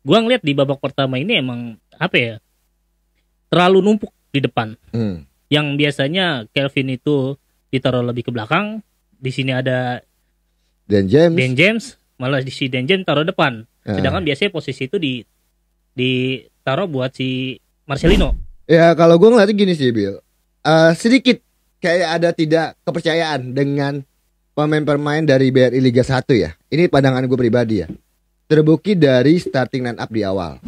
gua ngeliat di babak pertama ini emang apa ya, terlalu numpuk di depan. Yang biasanya Kelvin itu ditaruh lebih ke belakang, di sini ada Dan James, malah di si Dan James taruh depan. Sedangkan biasanya posisi itu ditaruh buat si Marcelino. Ya kalau gue ngeliatnya gini sih Bill, sedikit kayak ada tidak kepercayaan dengan pemain-pemain dari BRI Liga 1 ya. Ini pandangan gue pribadi ya. Terbukti dari starting line up di awal.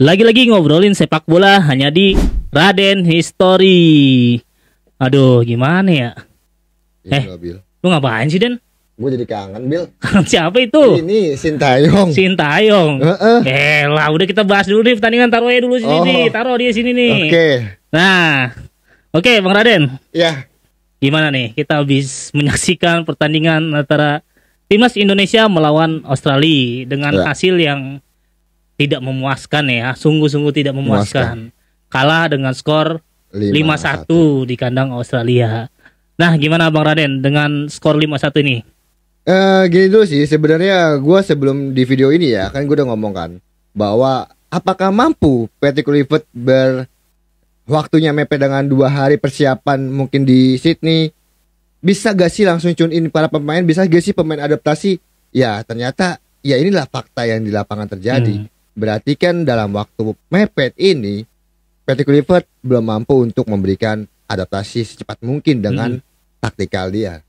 Lagi-lagi ngobrolin sepak bola hanya di Raden History. Aduh, gimana ya? Bill. Lu ngapain sih, Den? Gue jadi kangen, Bill. Siapa itu? Ini Sintayong. Lah, udah kita bahas dulu nih pertandingan, taruh aja dulu sini nih. Taruh dia sini nih. Oke. Nah, oke, Bang Raden. Ya. Gimana nih? Kita habis menyaksikan pertandingan antara timnas Indonesia melawan Australia dengan hasil yang tidak memuaskan ya, sungguh-sungguh tidak memuaskan. Kalah dengan skor 5-1 di kandang Australia. Nah, gimana Bang Raden dengan skor 5-1 ini? Gini dulu sih, sebenarnya gue sebelum di video ini ya, kan gue udah ngomong kan bahwa apakah mampu Patrick Kluivert waktunya mepet dengan 2 hari persiapan mungkin di Sydney, bisa gak sih langsung tune in para pemain, bisa gak sih pemain adaptasi? Ya ternyata ya inilah fakta yang di lapangan terjadi. Berarti kan dalam waktu mepet ini Patrick Kluivert belum mampu untuk memberikan adaptasi secepat mungkin dengan taktikal dia.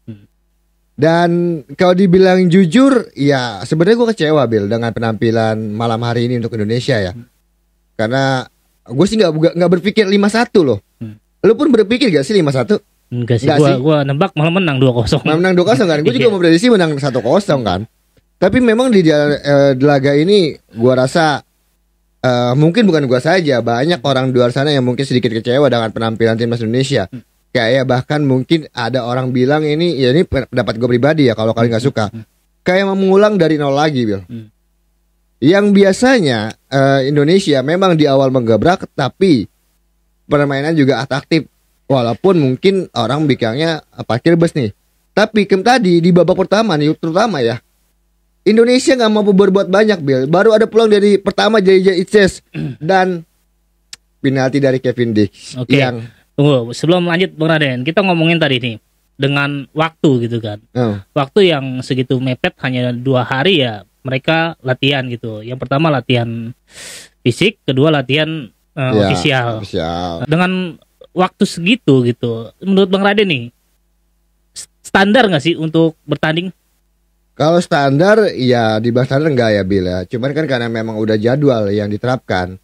Dan kalau dibilang jujur, ya sebenarnya gue kecewa Bill dengan penampilan malam hari ini untuk Indonesia ya. Karena gue sih nggak berpikir 5-1 loh. Lu pun berpikir gak sih 5-1? Enggak sih, gue nembak malah menang 2-0. Menang 2-0 kan? Gue juga mau prediksi menang 1-0 kan. Tapi memang di laga ini gua rasa mungkin bukan gua saja, banyak orang di luar sana yang mungkin sedikit kecewa dengan penampilan timnas Indonesia. Kayak bahkan mungkin ada orang bilang ini pendapat gue pribadi ya, kalau kalian nggak suka, kayak mengulang dari nol lagi, Bill. Yang biasanya Indonesia memang di awal menggebrak, tapi permainan juga atraktif. Walaupun mungkin orang bilangnya parkir bus nih. Tapi tadi di babak pertama nih, terutama ya, Indonesia nggak mampu berbuat banyak, Bill. Baru ada peluang dari pertama JJ Itzes dan penalti dari Kevin Dix. Yang tunggu, sebelum lanjut Bang Raden, kita ngomongin tadi nih dengan waktu gitu kan. Waktu yang segitu mepet hanya 2 hari ya, mereka latihan gitu. Yang pertama latihan fisik, kedua latihan ofisial. Dengan waktu segitu gitu, menurut Bang Raden nih, standar nggak sih untuk bertanding? Kalau standar ya di bawah standar enggak ya Bill ya. Cuman kan karena memang udah jadwal yang diterapkan,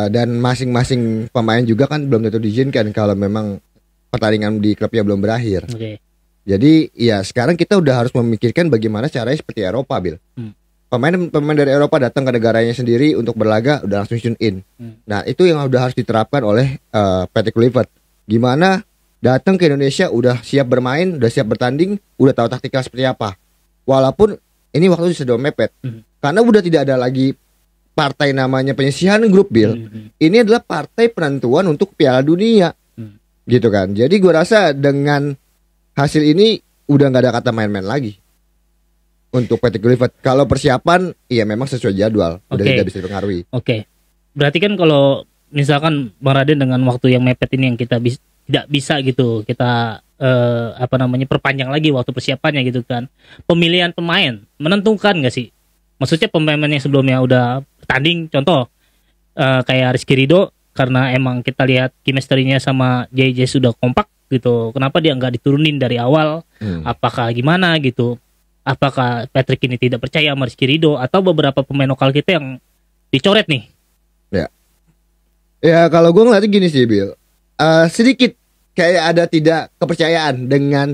dan masing-masing pemain juga kan belum tentu diizinkan kalau memang pertandingan di klubnya belum berakhir. Jadi ya sekarang kita udah harus memikirkan bagaimana caranya seperti Eropa, Bill. Pemain dari Eropa datang ke negaranya sendiri untuk berlaga udah langsung tune in. Nah itu yang udah harus diterapkan oleh Patrick Kluivert. Gimana datang ke Indonesia udah siap bermain, udah siap bertanding, udah tahu taktikal seperti apa. Walaupun ini waktu sudah mepet, karena udah tidak ada lagi partai namanya penyisihan grup, Bill. Ini adalah partai penentuan untuk Piala Dunia, gitu kan. Jadi gue rasa dengan hasil ini udah nggak ada kata main-main lagi untuk Patrick Kluivert. Kalau persiapan, ya memang sesuai jadwal, udah tidak bisa dipengaruhi. Berarti kan kalau misalkan Bang Raden dengan waktu yang mepet ini yang kita tidak bisa gitu, kita perpanjang lagi waktu persiapannya gitu kan. Pemilihan pemain menentukan gak sih? Maksudnya pemain yang sebelumnya udah bertanding, contoh kayak Rizky Ridho, karena emang kita lihat chemistry-nya sama JJ sudah kompak gitu. Kenapa dia nggak diturunin dari awal? Apakah gimana gitu? Apakah Patrick ini tidak percaya sama Rizky Ridho, atau beberapa pemain lokal kita yang dicoret nih? Ya kalau gue ngeliatnya gini sih Bill, sedikit kayak ada tidak kepercayaan dengan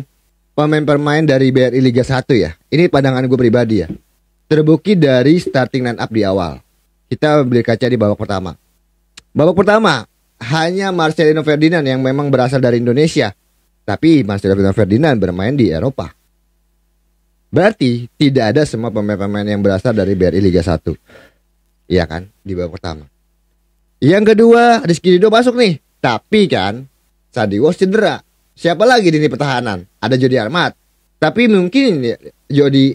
pemain-pemain dari BRI Liga 1 ya. Ini pandangan gue pribadi ya. Terbukti dari starting line up di awal. Kita berkaca di babak pertama. Babak pertama hanya Marcelino Ferdinand yang memang berasal dari Indonesia. Tapi Marcelino Ferdinand bermain di Eropa. Berarti tidak ada semua pemain-pemain yang berasal dari BRI Liga 1. Iya kan, di babak pertama. Yang kedua, Rizky Ridho masuk nih. Tapi kan Sadio cedera. Siapa lagi di pertahanan? Ada Jody Amat. Tapi mungkin Jody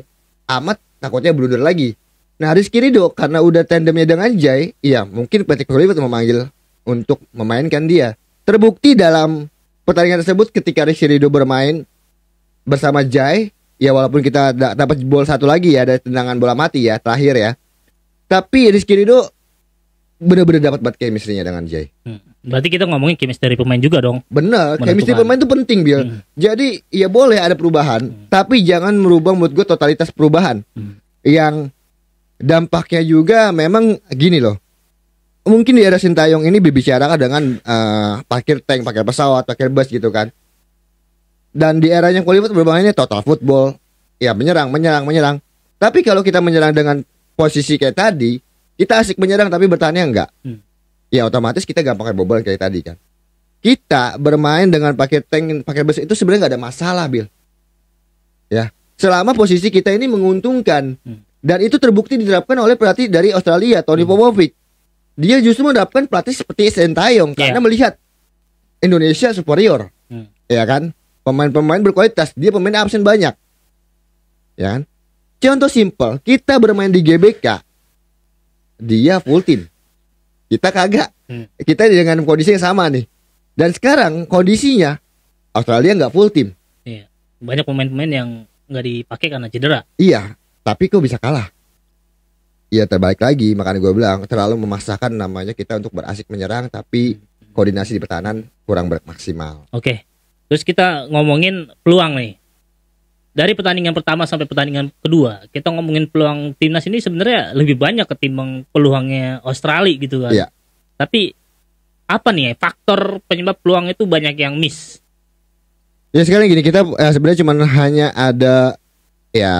Amat takutnya blunder lagi. Nah, Rizky Ridho karena udah tandemnya dengan Jai, iya mungkin Patrick Kluivert memanggil untuk memainkan dia. Terbukti dalam pertandingan tersebut ketika Rizky Ridho bermain bersama Jai, ya walaupun kita dapat gol satu lagi ya, ada tendangan bola mati ya terakhir ya. Tapi Rizky Ridho benar-benar dapat chemistry-nya dengan Jai. Berarti kita ngomongin chemistry dari pemain juga dong. Bener, chemistry pemain itu penting, Bill. Jadi ya boleh ada perubahan, tapi jangan merubah menurut gue totalitas perubahan. Yang dampaknya juga memang gini loh. Mungkin di era Sintayong ini berbicara dengan parkir tank, parkir pesawat, parkir bus gitu kan. Dan di eranya Kluivert bermainnya total football. Ya menyerang. Tapi kalau kita menyerang dengan posisi kayak tadi, kita asik menyerang tapi bertahannya enggak. Ya otomatis kita gampang kebobolan kayak tadi kan. Kita bermain dengan pakai tank, pakai bus itu sebenarnya nggak ada masalah, Bill. Ya, selama posisi kita ini menguntungkan. Dan itu terbukti diterapkan oleh pelatih dari Australia, Tony Popovic. Dia justru menerapkan pelatih seperti Sintayong karena melihat Indonesia superior. Ya kan? Pemain-pemain berkualitas, dia pemain absen banyak. Ya kan? Contoh simpel, kita bermain di GBK. Dia full team. Kita kagak. Kita dengan kondisi yang sama nih. Dan sekarang kondisinya Australia nggak full team. Iya. Banyak pemain-pemain yang nggak dipakai karena cedera. Iya. Tapi kok bisa kalah? Iya terbalik lagi. Makanya gue bilang terlalu memaksakan namanya kita untuk berasik menyerang, tapi koordinasi di pertahanan kurang maksimal. Oke. Terus kita ngomongin peluang nih. Dari pertandingan pertama sampai pertandingan kedua, kita ngomongin peluang timnas ini sebenarnya lebih banyak ketimbang peluangnya Australia gitu kan. Iya. Tapi apa nih faktor penyebab peluang itu banyak yang miss? Ya sekarang gini, kita sebenarnya cuma hanya ada ya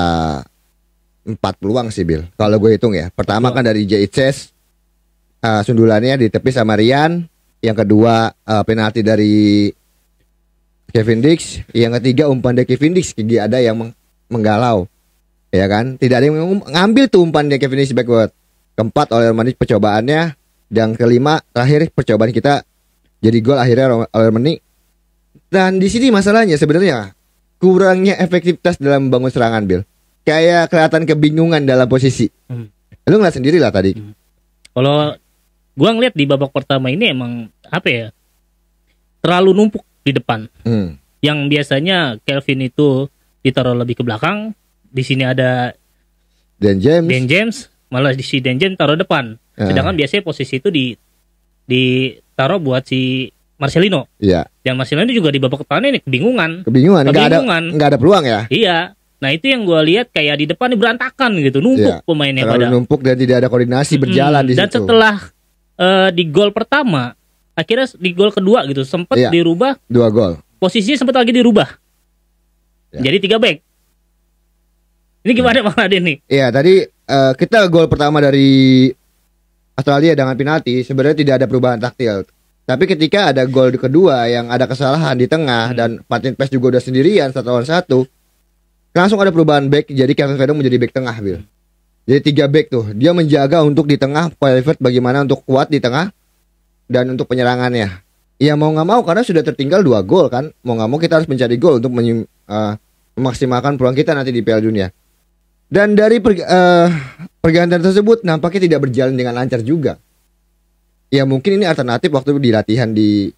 4 peluang sih, Bill. Kalau gue hitung ya. Pertama kan dari JHS, sundulannya ditepis sama Rian. Yang kedua penalti dari Kevin Dix. Yang ketiga umpan dari Kevin Dix. Ada yang menggalau, ya kan? Tidak ada yang ngambil tuh umpan dari Kevin Dix backward. Keempat oleh Mani percobaannya. Dan kelima terakhir percobaan kita jadi gol akhirnya oleh Mani. Dan di sini masalahnya sebenarnya kurangnya efektivitas dalam membangun serangan, Bill. Kayak kelihatan kebingungan dalam posisi. Lu ngeliat sendiri lah tadi. Kalau gua ngeliat di babak pertama ini emang apa ya? Terlalu numpuk di depan. Yang biasanya Kelvin itu ditaruh lebih ke belakang. Di sini ada Dan James, malah di si Dan James taruh depan. Sedangkan biasanya posisi itu ditaruh buat si Marcelino. Iya. Dan Marcelino juga di babak pertama ini kebingungan. Nggak ada peluang ya. Iya. Nah itu yang gue lihat kayak di depan ini berantakan gitu, numpuk pemainnya terlalu numpuk dan tidak ada koordinasi berjalan di situ. Dan setelah di gol pertama, akhirnya di gol kedua gitu sempat dirubah 2 gol. Posisinya sempat lagi dirubah. Jadi 3 back. Ini gimana Bang Raden nih? Iya, tadi kita gol pertama dari Australia dengan penalti sebenarnya tidak ada perubahan taktil. Tapi ketika ada gol kedua yang ada kesalahan di tengah dan Martin Paes juga udah sendirian 1-1, langsung ada perubahan back. Jadi Kevin Verdong menjadi back tengah, Bill. Jadi 3 back tuh. Dia menjaga untuk di tengah, Kluivert bagaimana untuk kuat di tengah dan untuk penyerangannya. Ya mau nggak mau karena sudah tertinggal 2 gol kan. Mau nggak mau kita harus mencari gol untuk memaksimalkan peluang kita nanti di Piala Dunia. Dan dari pergantian tersebut nampaknya tidak berjalan dengan lancar juga. Ya mungkin ini alternatif waktu di latihan di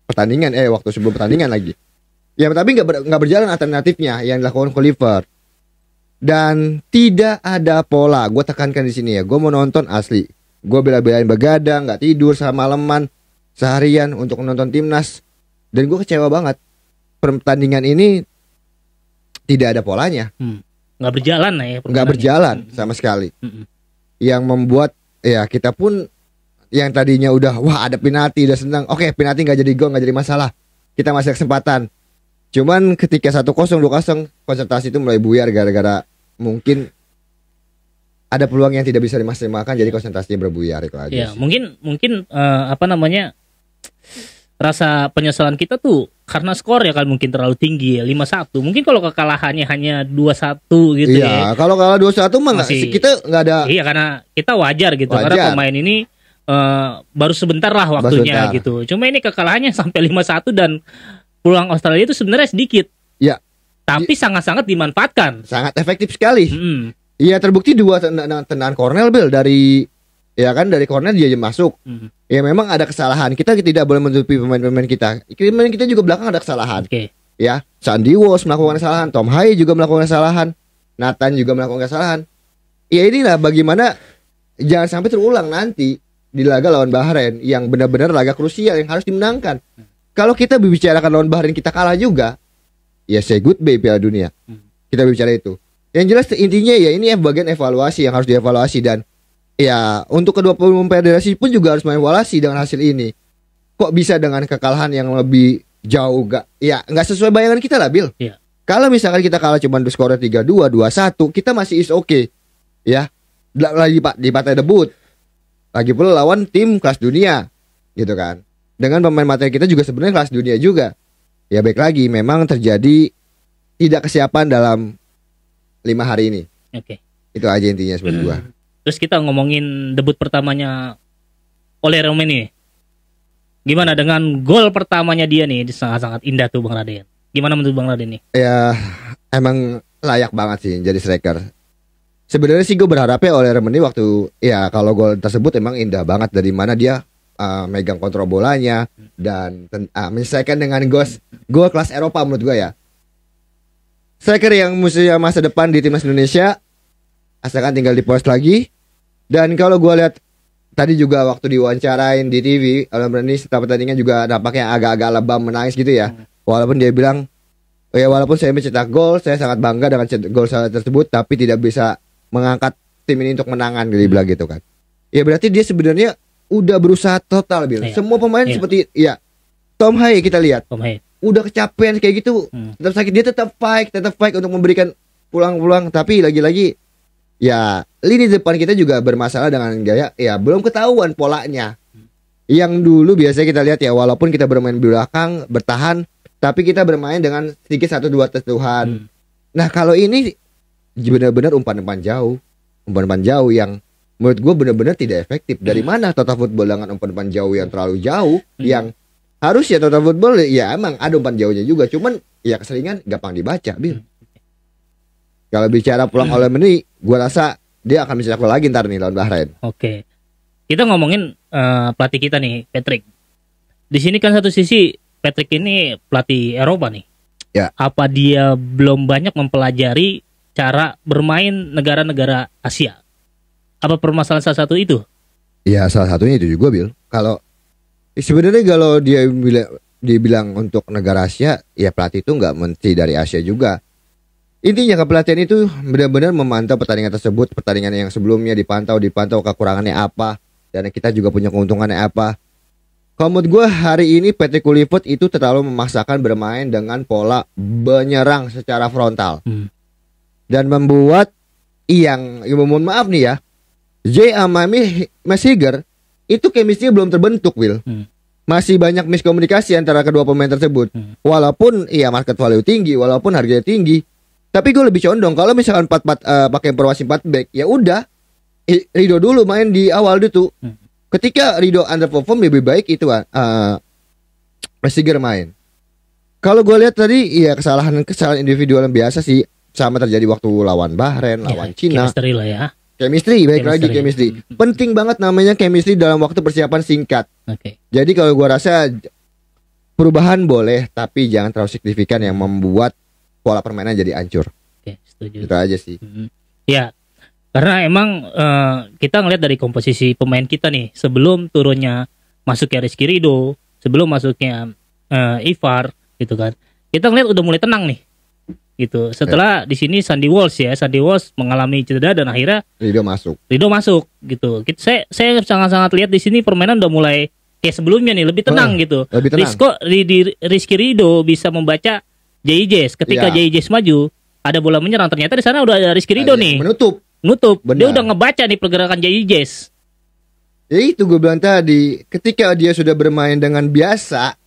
pertandingan, waktu sebelum pertandingan lagi. Ya tapi nggak berjalan alternatifnya yang dilakukan Kluivert. Dan tidak ada pola. Gue tekankan di sini ya. Gue mau nonton asli. Gue bela-belain begadang, nggak tidur semalaman seharian untuk menonton timnas. Dan gue kecewa banget. Pertandingan ini tidak ada polanya. Nggak berjalan lah ya. Nggak berjalan sama sekali. Yang membuat ya kita pun yang tadinya udah wah ada penalti udah senang. Oke, penalti nggak jadi gol, nggak jadi masalah. Kita masih kesempatan. Cuman ketika 1-0, 2-0 konsentrasi itu mulai buyar gara-gara mungkin ada peluang yang tidak bisa dimaksimalkan, jadi konsentrasinya berbuyar itu aja. Ya, mungkin apa namanya? rasa penyesalan kita tuh karena skor ya kan mungkin terlalu tinggi ya 5-1. Mungkin kalau kekalahannya hanya 2-1 gitu Iya, kalau kalah 2-1 mah Masih- kita nggak ada. Iya karena kita wajar gitu Wajar. karena pemain ini baru sebentar lah waktunya Sebentar. gitu. Cuma ini kekalahannya sampai 5-1 dan peluang Australia itu sebenarnya sedikit. Ya, Tapi sangat-sangat dimanfaatkan. sangat efektif sekali. Mm-mm. Iya, terbukti 2 tendangan Cornell Bill dari, ya kan, dari corner dia masuk. Mm. Ya memang ada kesalahan. Kita tidak boleh menutupi pemain-pemain kita. Pemain kita juga belakang ada kesalahan. Oke. Ya, Sandy Walsh melakukan kesalahan, Tom Haye juga melakukan kesalahan, Nathan juga melakukan kesalahan. Ya inilah bagaimana jangan sampai terulang nanti di laga lawan Bahrain yang benar-benar laga krusial yang harus dimenangkan. Kalau kita bicarakan lawan Bahrain kita kalah juga, ya say goodbye Piala Dunia. Kita bicara itu. Yang jelas intinya ya ini bagian evaluasi yang harus dievaluasi, dan ya untuk kedua federasi pun juga harus mengevaluasi dengan hasil ini. Kok bisa dengan kekalahan yang lebih jauh nggak sesuai bayangan kita lah, Bill. Iya. Kalau misalkan kita kalah cuma skornya 3-2, 2-1, kita masih is okay. Ya. Lagi di partai debut. Lagi pula lawan tim kelas dunia, gitu kan. Dengan pemain materi kita juga sebenarnya kelas dunia juga. Ya baik lagi, memang terjadi tidak kesiapan dalam 5 hari ini. Oke. Itu aja intinya sebenarnya gua. Terus kita ngomongin debut pertamanya oleh Romeni. Gimana dengan gol pertamanya dia nih, sangat-sangat indah tuh Bang Raden. Gimana menurut Bang Raden nih? Ya emang layak banget sih jadi striker. Sebenarnya sih gue berharapnya oleh Remeni waktu ya kalau gol tersebut emang indah banget, dari mana dia megang kontrol bolanya dan menyelesaikan dengan gol kelas Eropa menurut gue ya. Striker yang masa depan di timnas Indonesia, asalkan tinggal di post lagi. Dan kalau gue lihat tadi juga waktu diwawancarain di TV, oleh Remeni setelah pertandingan juga nampaknya agak-agak lebam menangis gitu ya. Walaupun dia bilang, ya walaupun saya mencetak gol, saya sangat bangga dengan gol saya tersebut, tapi tidak bisa mengangkat tim ini untuk menangan, dia bilang gitu kan. Ya berarti dia sebenarnya udah berusaha total, Bil. Iya. Semua pemain Iya. seperti ya Tom Haye kita lihat Tom Haye. udah kecapean kayak gitu, tetap sakit, dia tetap fight untuk memberikan pulang-pulang, tapi lagi-lagi ya lini depan kita juga bermasalah dengan gaya, ya belum ketahuan polanya. Yang dulu biasanya kita lihat ya, walaupun kita bermain belakang, bertahan, tapi kita bermain dengan sedikit 1-2 sentuhan. Nah kalau ini benar-benar umpan-umpan jauh yang menurut gue benar-benar tidak efektif. Dari mana total football dengan umpan-umpan jauh yang terlalu jauh, yang harusnya total football ya emang ada umpan jauhnya juga, cuman ya keseringan gampang dibaca, Bil. Kalau bicara pulang oleh Meni, gue rasa dia akan mencetak gol lagi ntar nih lawan Bahrain. Oke. Kita ngomongin pelatih kita nih, Patrick. Di sini kan satu sisi Patrick ini pelatih Eropa nih. Ya. Apa dia belum banyak mempelajari cara bermain negara-negara Asia? Apa permasalahan salah satu itu? Ya salah satunya itu juga, Bil. Kalau sebenarnya kalau dia dibilang untuk negara Asia, ya pelatih itu nggak mesti dari Asia juga. Intinya kepelatihan itu benar-benar memantau pertandingan tersebut, pertandingan yang sebelumnya dipantau kekurangannya apa, dan kita juga punya keuntungannya apa. Kalau menurut gue hari ini Patrick Kluivert itu terlalu memaksakan bermain dengan pola menyerang secara frontal, dan membuat yang mohon maaf nih ya, Jay sama Mesiger itu chemistry belum terbentuk, Will. Masih banyak miskomunikasi antara kedua pemain tersebut. Walaupun iya market value tinggi, walaupun harganya tinggi, tapi gue lebih condong kalau misalkan pakai formasi 4 back, ya udah Rido dulu main di awal itu. Ketika Rido underperform, lebih baik itu Mesiger main. Kalau gue lihat tadi ya kesalahan individual yang biasa sih, sama terjadi waktu lawan Bahrain, lawan Cina. Chemistry lah ya. Chemistry, baik lagi chemistry. Penting banget namanya chemistry dalam waktu persiapan singkat. Oke. Jadi kalau gua rasa perubahan boleh, tapi jangan terlalu signifikan yang membuat pola permainan jadi hancur. Oke, setuju. Itu aja sih. Ya, karena emang kita ngeliat dari komposisi pemain kita nih, sebelum turunnya masuknya Rizky Ridho, sebelum masuknya Ivar, gitu kan. Kita ngeliat udah mulai tenang nih. Gitu. Setelah di sini Sandy Walsh mengalami cedera dan akhirnya Rido masuk gitu. Saya sangat-sangat lihat di sini permainan udah mulai kayak sebelumnya nih, lebih tenang gitu. Lebih tenang. Rizky Ridho bisa membaca JIJs ketika JIJs maju, ada bola menyerang, ternyata di sana udah ada Rizky Ridho nih. Nutup. Dia udah ngebaca nih pergerakan JIJs. Ya itu gue bilang tadi, ketika dia sudah bermain dengan biasa,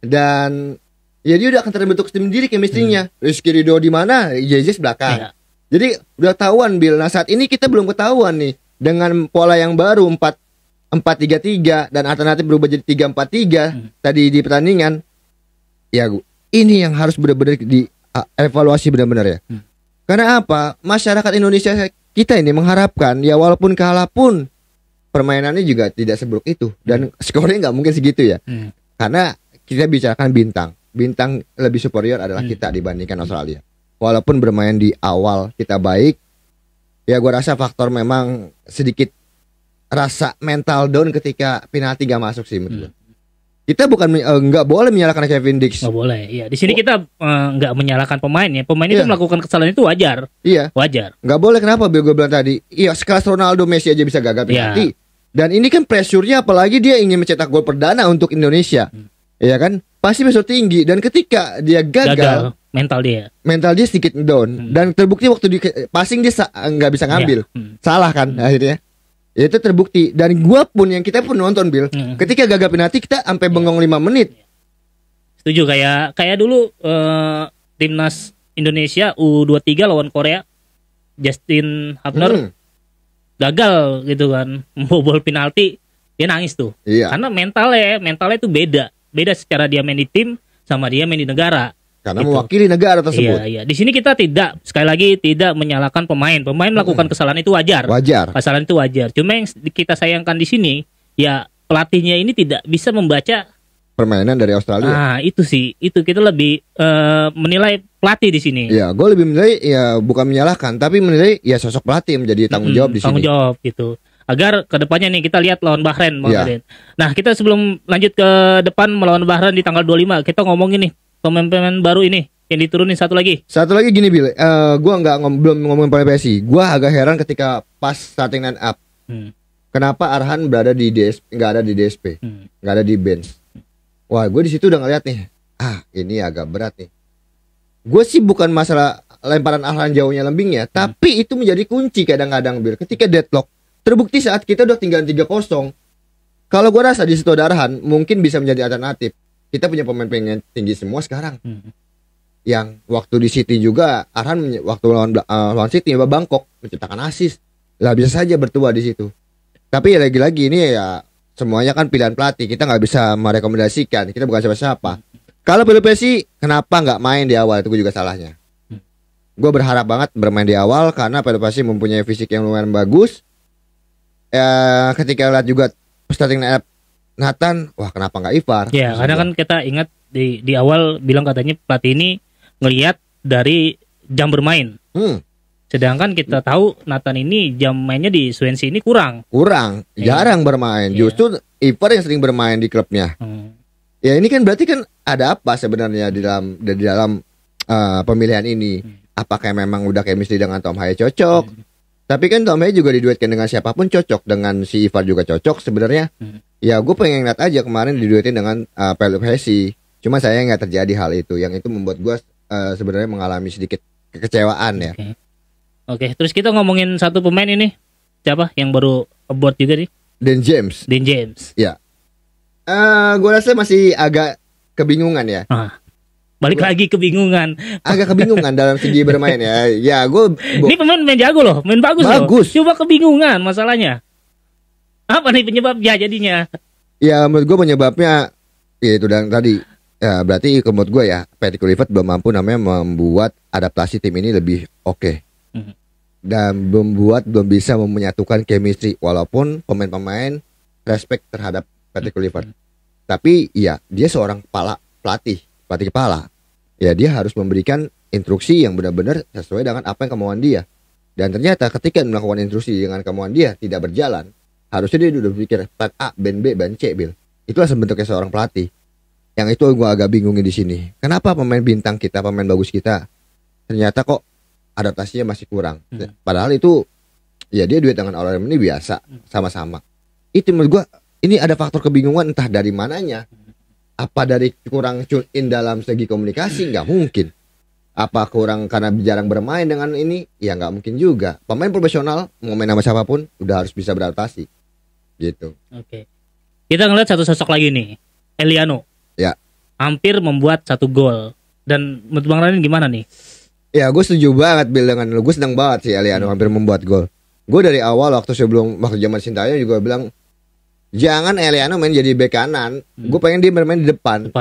dan ya dia udah akan terbentuk sendiri chemistry-nya. Rizky Ridho di mana, JJ belakang. Iya. Jadi udah tahuan Bill. Nah saat ini kita belum ketahuan nih dengan pola yang baru 4-4-3-3 dan alternatif berubah jadi 3-4-3 tadi di pertandingan. Ya ini yang harus benar-benar dievaluasi benar-benar ya. Karena apa? Masyarakat Indonesia kita ini mengharapkan ya walaupun kalah pun permainannya juga tidak seburuk itu dan skornya nggak mungkin segitu ya. Karena kita bicarakan bintang. Bintang lebih superior adalah kita dibandingkan Australia. Walaupun bermain di awal kita baik, ya gue rasa faktor memang sedikit rasa mental down ketika penalti gak masuk sih menurut gue. Kita bukan nggak boleh menyalahkan Kevin Dix. Nggak boleh. Iya. Di sini kita nggak menyalahkan pemain ya. Pemain itu melakukan kesalahan itu wajar. Iya. Wajar. Nggak boleh, kenapa? Biar gue bilang tadi. Iya, sekelas Ronaldo, Messi aja bisa gagal penalti. Dan ini kan pressure-nya, apalagi dia ingin mencetak gol perdana untuk Indonesia. Iya kan? Pasti pressure tinggi. Dan ketika dia gagal mental dia sedikit down. Dan terbukti waktu di passing dia nggak bisa ngambil. Salah kan akhirnya. Ya, itu terbukti. Dan gua pun yang kita pun nonton Bill. Ketika gagal penalti kita sampai bengong 5 menit. Setuju, kayak dulu timnas Indonesia U23 lawan Korea, Justin Hubner gagal gitu kan, membobol penalti, dia nangis tuh. Iya. Karena mentalnya itu beda secara dia main di tim sama dia main di negara. Karena gitu. mewakili negara tersebut. Iya. Di sini kita sekali lagi tidak menyalahkan pemain. Pemain melakukan kesalahan itu wajar. Kesalahan itu wajar. Cuma yang kita sayangkan di sini, ya pelatihnya ini tidak bisa membaca permainan dari Australia. Nah, itu kita lebih menilai pelatih di sini. Ya, gue lebih menilai ya bukan menyalahkan, tapi menilai ya sosok pelatih menjadi tanggung jawab di sini. Tanggung jawab gitu. Agar kedepannya nih kita lihat lawan Bahrain, Bang Raden. Nah, kita sebelum lanjut ke depan melawan Bahrain di tanggal 25, kita ngomongin nih pemain-pemain baru ini yang diturunin satu lagi gini Bill, gue belum ngomongin pemain PSI. Gue agak heran ketika pas starting line up, kenapa Arhan berada di nggak ada di DSP, nggak ada di bench. Wah, gue di situ udah ngeliat nih, ini agak berat nih. Gue sih bukan masalah lemparan Arhan jauhnya lembingnya, tapi itu menjadi kunci kadang-kadang Bill. Ketika deadlock, terbukti saat kita udah tinggal 3-0. Kalau gue rasa di situ ada Arhan, mungkin bisa menjadi alternatif. Kita punya pemain tinggi semua sekarang. Yang waktu di City juga Arhan waktu lawan City Bangkok menciptakan assist. Lah bisa saja bertua di situ. Tapi ya lagi-lagi ini ya semuanya kan pilihan pelatih. Kita nggak bisa merekomendasikan. Kita bukan siapa-siapa. Kalau PSI kenapa nggak main di awal, itu juga salahnya. Gue berharap banget bermain di awal karena PSI mempunyai fisik yang lumayan bagus. Ketika lihat juga starting lineup Nathan, wah kenapa nggak Ivar? Ya, karena kan kita ingat di awal bilang katanya pelatih ini ngelihat dari jam bermain. Sedangkan kita tahu Nathan ini jam mainnya di Swansea ini kurang, jarang bermain. Justru Ivar yang sering bermain di klubnya. Ya ini kan berarti kan ada apa sebenarnya di dalam pemilihan ini? Apakah memang udah chemistry dengan Tom Haye cocok? Tapi kan Tom Haye juga diduetkan dengan siapapun cocok, dengan si Ivar juga cocok sebenarnya. Ya gue pengen lihat aja kemarin diduetin dengan PSI. Cuma saya nggak terjadi hal itu. Yang itu membuat gue sebenarnya mengalami sedikit kekecewaan ya. Oke, terus kita ngomongin satu pemain ini. Siapa yang baru aboard juga nih? Dan James. Ya. Gue rasa masih agak kebingungan ya. Balik lagi kebingungan. Agak kebingungan dalam segi bermain ya. Ya gue. Ini pemain main jago loh, main bagus loh. Coba kebingungan masalahnya. Apa nih penyebabnya jadinya? Ya menurut gue penyebabnya ya itu dan tadi. Ya berarti menurut gue ya Patrick Kluivert belum mampu namanya membuat adaptasi tim ini lebih oke. Dan belum bisa menyatukan chemistry walaupun pemain-pemain respect terhadap Patrick Kluivert. Tapi ya dia seorang pelatih kepala. Ya dia harus memberikan instruksi yang benar-benar sesuai dengan apa yang kemauan dia. Dan ternyata ketika melakukan instruksi dengan kemauan dia tidak berjalan, harusnya dia udah berpikir plan A, plan B, plan C, Bill. Itulah sebenarnya seorang pelatih. Yang itu gue agak bingungin di sini. Kenapa pemain bintang kita, pemain bagus kita, ternyata kok adaptasinya masih kurang. Padahal itu ya dia duet dengan orang ini biasa, sama-sama. Itu menurut gue ini ada faktor kebingungan entah dari mananya. Apa dari kurang tune in dalam segi komunikasi? Nggak mungkin. Apa kurang karena jarang bermain dengan ini? Ya nggak mungkin juga. Pemain profesional mau main sama siapapun udah harus bisa beradaptasi. Gitu. Oke. Kita ngeliat satu sosok lagi nih, Eliano. Ya. hampir membuat 1 gol. Dan menurut Bang Raden gimana nih? Ya gue setuju banget Bill dengan lu. Gue seneng banget sih Eliano hampir membuat gol. Gue dari awal waktu zaman Sintayong juga bilang jangan Eliano main jadi bek kanan. Gue pengen dia bermain di depan.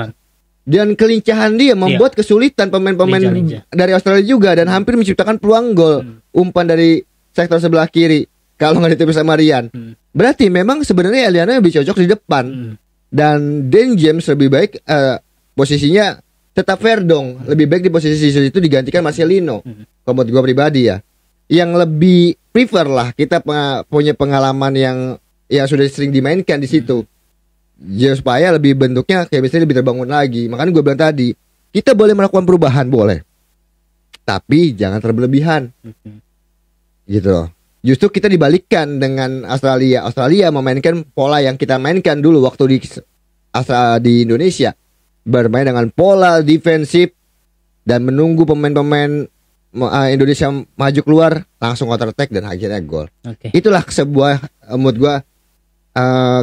Dan kelincahan dia membuat kesulitan pemain-pemain dari Australia juga dan hampir menciptakan peluang gol. Umpan dari sektor sebelah kiri kalau nggak ditepis sama Rian. Berarti memang sebenarnya Eliano lebih cocok di depan. Dan Dan James lebih baik posisinya tetap Verdong, lebih baik di posisi itu digantikan Marcelino. Kalau menurut gue pribadi ya, yang lebih prefer lah kita punya pengalaman yang sudah sering dimainkan di situ. Ya, supaya lebih bentuknya chemistry lebih terbangun lagi. Makanya gue bilang tadi, kita boleh melakukan perubahan boleh, tapi jangan terberlebihan. Gitu loh. Justru kita dibalikkan dengan Australia. Australia memainkan pola yang kita mainkan dulu waktu di Indonesia. Bermain dengan pola defensif dan menunggu pemain-pemain Indonesia maju keluar langsung counter attack dan akhirnya gol. Itulah sebuah menurut gua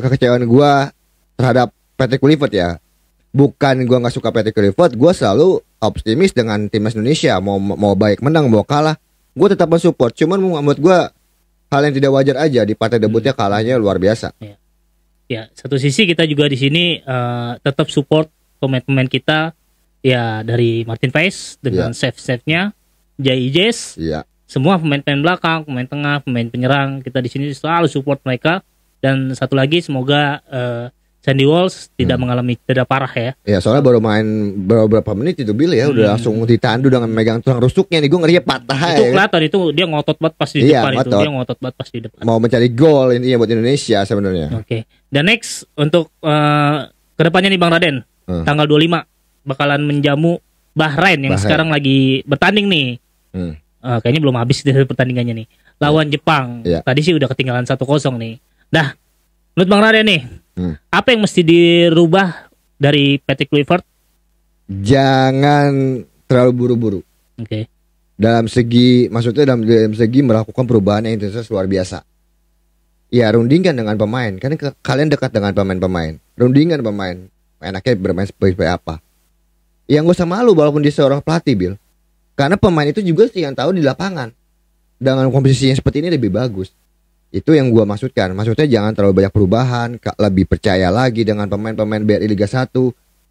kekecewaan gua terhadap Patrick Kluivert ya. Bukan gua nggak suka Patrick Kluivert, gua selalu optimis dengan timnas Indonesia mau baik menang mau kalah, gua tetap mensupport. Cuman menurut gua hal yang tidak wajar aja di partai debutnya kalahnya luar biasa. Ya, satu sisi kita juga di sini tetap support pemain-pemain kita ya, dari Martin Paes dengan save-nya, Jai Ijes, semua pemain-pemain belakang, pemain tengah, pemain penyerang, kita di sini selalu support mereka. Dan satu lagi semoga Sandy Walsh tidak mengalami cedera parah ya. Ya soalnya baru main beberapa menit itu Bill ya udah langsung ditandu dengan megang tulang rusuknya nih, gue ngerinya patah. Itu kelihatan itu dia ngotot banget pas di depan itu, dia ngotot banget pas di depan. Mau mencari gol intinya buat Indonesia sebenarnya. Dan next untuk kedepannya nih Bang Raden. Tanggal 25 bakalan menjamu Bahrain yang sekarang lagi bertanding nih. Kayaknya belum habis dari pertandingannya nih. Lawan Jepang. Tadi sih udah ketinggalan 1-0 nih. Dah, menurut Bang Raden nih, apa yang mesti dirubah dari Patrick Kluivert? Jangan terlalu buru-buru. Dalam segi melakukan perubahan yang intensitas luar biasa. Ya rundingkan dengan pemain. Karena kalian dekat dengan pemain-pemain. Rundingkan pemain. Enaknya bermain seperti apa. Yang gak usah malu walaupun dia seorang pelatih Bill. Karena pemain itu juga sih yang tahu di lapangan. Dengan komposisi yang seperti ini lebih bagus. Itu yang gua maksudkan. Maksudnya jangan terlalu banyak perubahan. Lebih percaya lagi dengan pemain-pemain BRI Liga 1.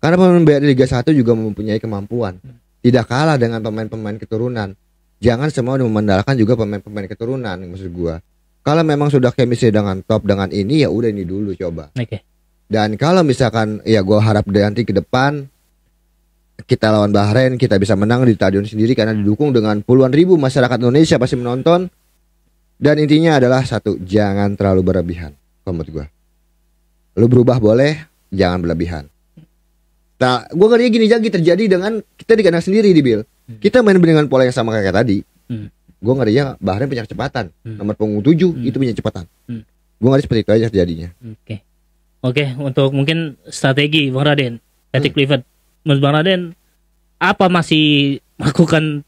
Karena pemain BRI Liga 1 juga mempunyai kemampuan. Tidak kalah dengan pemain-pemain keturunan. Jangan semua mengandalkan juga pemain-pemain keturunan. Maksud gua, kalau memang sudah chemistry dengan top dengan ini, ya udah ini dulu coba. Dan kalau misalkan ya gue harap nanti ke depan kita lawan Bahrain kita bisa menang di stadion sendiri karena didukung dengan puluhan ribu masyarakat Indonesia pasti menonton. Dan intinya adalah satu, jangan terlalu berlebihan. Menurut gue, lu berubah boleh, jangan berlebihan. Nah, gue ngeri gini lagi terjadi dengan kita di kandang sendiri di Bill. Kita main dengan pola yang sama kayak tadi. Gue ngerinya Bahrain punya kecepatan. Nomor punggung 7 itu punya kecepatan. Gue ngeri seperti itu aja terjadinya. Oke, untuk mungkin strategi Bang Raden, Patrick Kluivert, menurut Bang Raden, apa masih melakukan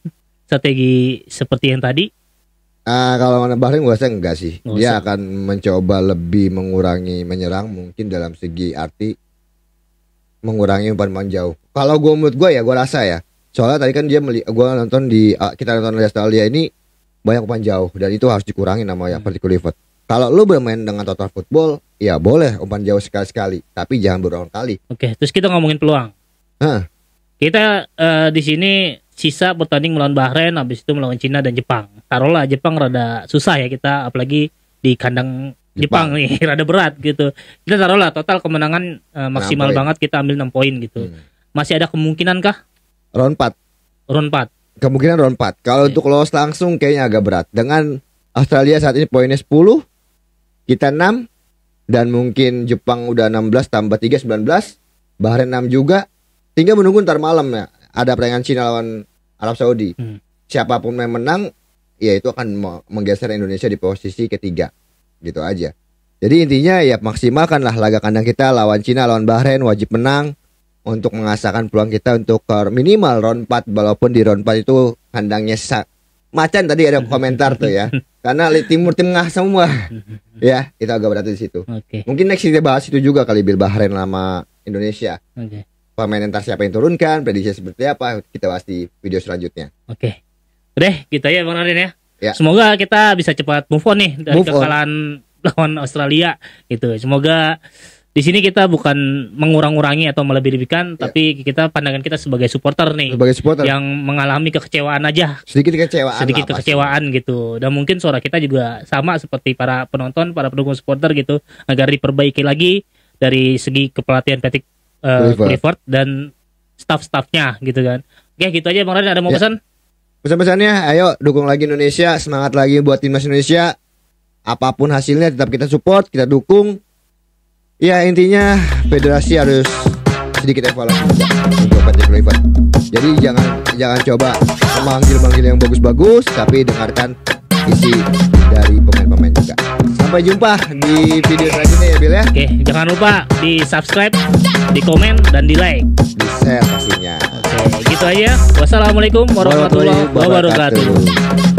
strategi seperti yang tadi? Kalau Bahrain gue rasa enggak sih. Dia akan mencoba lebih mengurangi menyerang, mungkin dalam segi arti mengurangi umpan jauh. Kalau gue menurut gue ya, gue rasa ya. Soalnya tadi kan gue nonton kita nonton di Australia ini banyak umpan jauh dan itu harus dikurangi namanya Patrick Kluivert. Kalau lu bermain dengan total football, ya boleh umpan jauh sekali-sekali, tapi jangan berulang kali. Terus kita ngomongin peluang. Kita di sini sisa bertanding melawan Bahrain, habis itu melawan Cina dan Jepang. Taruhlah Jepang rada susah ya kita, apalagi di kandang Jepang nih, rada berat gitu. Kita taruhlah total kemenangan maksimal banget kita ambil 6 poin gitu. Masih ada kemungkinan kah? Round 4. Kemungkinan round 4. Kalau untuk lolos langsung kayaknya agak berat. Dengan Australia saat ini poinnya 10. Kita 6 dan mungkin Jepang udah 16 tambah 3 19, Bahrain 6 juga. Tinggal menunggu ntar malam ya. Ada pertandingan Cina lawan Arab Saudi. Siapapun yang menang, ya itu akan menggeser Indonesia di posisi ketiga. Gitu aja. Jadi intinya ya maksimalkanlah laga kandang kita lawan Cina, lawan Bahrain, wajib menang untuk mengasahkan peluang kita untuk minimal round 4. Walaupun di round 4 itu kandangnya Macan tadi ada komentar tuh ya. Karena timur tengah semua. Ya, itu agak berat di situ. Mungkin next kita bahas itu juga kali Bahrain sama Indonesia. pemain ntar siapa yang turunkan, prediksi seperti apa, kita bahas di video selanjutnya. Oke. Udah, gitu ya Bang Raden ya. Ya. Semoga kita bisa cepat move on nih dari Move on. kekalahan lawan Australia gitu. Semoga di sini kita bukan mengurang-urangi atau melebih-lebihkan, tapi kita pandangan kita sebagai supporter nih Sebagai supporter yang mengalami kekecewaan aja. sedikit kekecewaan Sedikit lah, pasti. kekecewaan gitu. Dan mungkin suara kita juga sama seperti para penonton, para pendukung supporter gitu, agar diperbaiki lagi dari segi kepelatihan Patrick Clifford dan staff-staffnya gitu kan. Oke, gitu aja Bang Raden, ada mau Ya. pesan? Pesan-pesannya, ayo dukung lagi Indonesia, semangat lagi buat timnas Indonesia. Apapun hasilnya tetap kita support, kita dukung. Ya intinya federasi harus sedikit evaluasi juga untuk Patrick Kluivert. Jadi jangan coba memanggil yang bagus-bagus, tapi dengarkan isi dari pemain-pemain juga. Sampai jumpa di video selanjutnya ya Bil ya. Oke, jangan lupa di subscribe, di komen, dan di like. Di share pastinya. Oke, gitu aja. Wassalamualaikum warahmatullahi wabarakatuh.